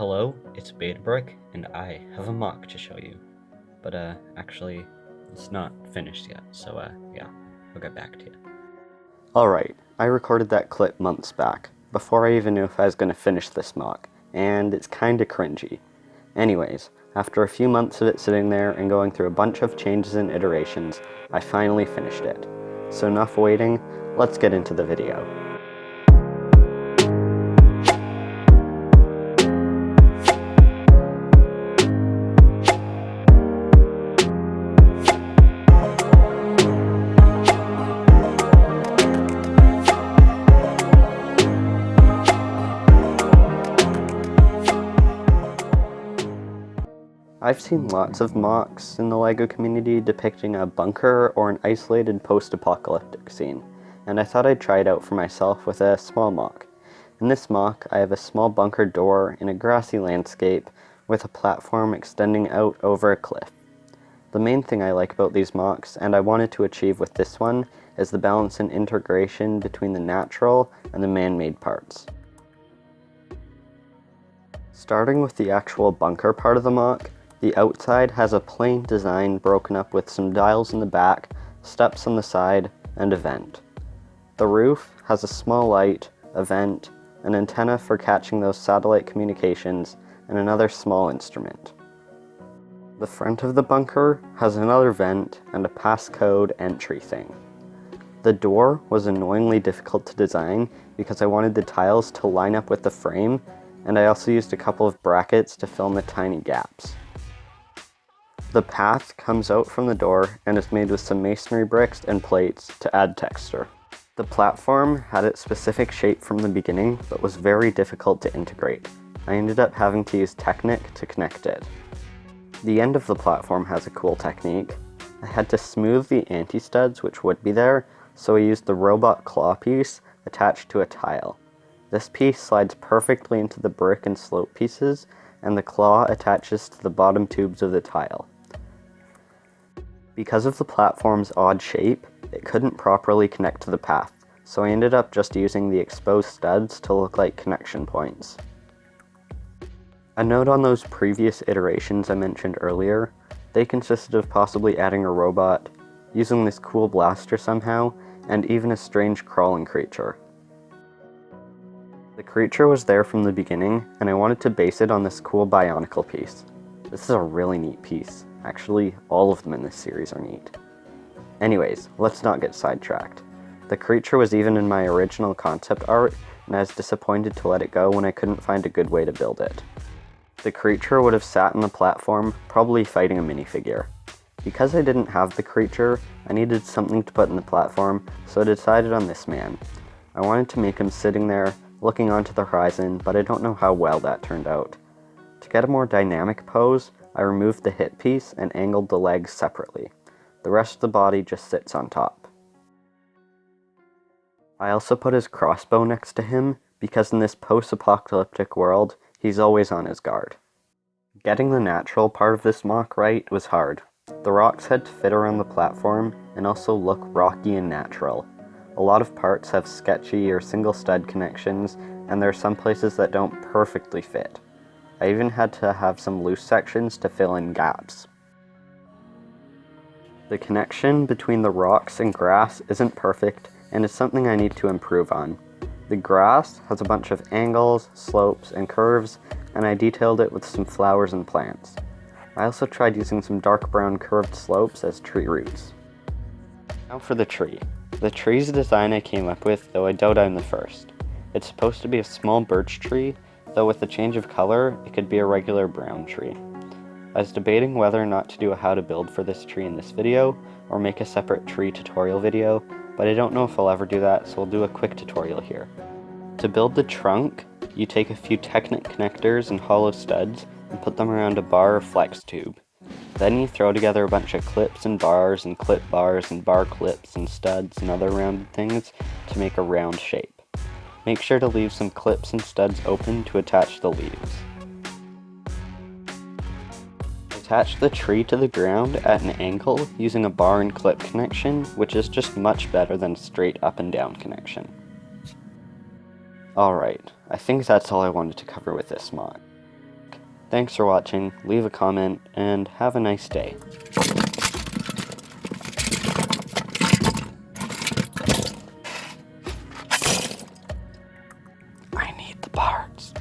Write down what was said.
Hello, it's Betabrick, and I have a mock to show you. But, actually, it's not finished yet, so, yeah, I'll get back to you. Alright, I recorded that clip months back, before I even knew if I was going to finish this mock, and it's kinda cringy. Anyways, after a few months of it sitting there and going through a bunch of changes and iterations, I finally finished it. So enough waiting, let's get into the video. I've seen lots of mocks in the LEGO community depicting a bunker or an isolated post-apocalyptic scene, and I thought I'd try it out for myself with a small mock. In this mock, I have a small bunker door in a grassy landscape with a platform extending out over a cliff. The main thing I like about these mocks, and I wanted to achieve with this one, is the balance and integration between the natural and the man-made parts. Starting with the actual bunker part of the mock, the outside has a plain design broken up with some dials in the back, steps on the side, and a vent. The roof has a small light, a vent, an antenna for catching those satellite communications, and another small instrument. The front of the bunker has another vent and a passcode entry thing. The door was annoyingly difficult to design because I wanted the tiles to line up with the frame, and I also used a couple of brackets to fill in the tiny gaps. The path comes out from the door and is made with some masonry bricks and plates to add texture. The platform had its specific shape from the beginning, but was very difficult to integrate. I ended up having to use Technic to connect it. The end of the platform has a cool technique. I had to smooth the anti-studs which would be there, so I used the robot claw piece attached to a tile. This piece slides perfectly into the brick and slope pieces, and the claw attaches to the bottom tubes of the tile. Because of the platform's odd shape, it couldn't properly connect to the path, so I ended up just using the exposed studs to look like connection points. A note on those previous iterations I mentioned earlier, they consisted of possibly adding a robot, using this cool blaster somehow, and even a strange crawling creature. The creature was there from the beginning, and I wanted to base it on this cool Bionicle piece. This is a really neat piece. Actually, all of them in this series are neat. Anyways, let's not get sidetracked. The creature was even in my original concept art, and I was disappointed to let it go when I couldn't find a good way to build it. The creature would have sat on the platform, probably fighting a minifigure. Because I didn't have the creature, I needed something to put in the platform, so I decided on this man. I wanted to make him sitting there, looking onto the horizon, but I don't know how well that turned out. To get a more dynamic pose, I removed the hip piece and angled the legs separately. The rest of the body just sits on top. I also put his crossbow next to him, because in this post-apocalyptic world, he's always on his guard. Getting the natural part of this mock right was hard. The rocks had to fit around the platform and also look rocky and natural. A lot of parts have sketchy or single stud connections, and there are some places that don't perfectly fit. I even had to have some loose sections to fill in gaps. The connection between the rocks and grass isn't perfect, and is something I need to improve on. The grass has a bunch of angles, slopes, and curves, and I detailed it with some flowers and plants. I also tried using some dark brown curved slopes as tree roots. Now for the tree. The tree's a design I came up with, though I doubt I'm the first. It's supposed to be a small birch tree, though with the change of color, it could be a regular brown tree. I was debating whether or not to do a how to build for this tree in this video, or make a separate tree tutorial video, but I don't know if I'll ever do that, so I'll do a quick tutorial here. To build the trunk, you take a few Technic connectors and hollow studs, and put them around a bar or flex tube. Then you throw together a bunch of clips and bars and clip bars and bar clips and studs and other rounded things to make a round shape. Make sure to leave some clips and studs open to attach the leaves. Attach the tree to the ground at an angle using a bar and clip connection, which is just much better than a straight up and down connection. Alright, I think that's all I wanted to cover with this mod. Thanks for watching, leave a comment, and have a nice day. I need the parts.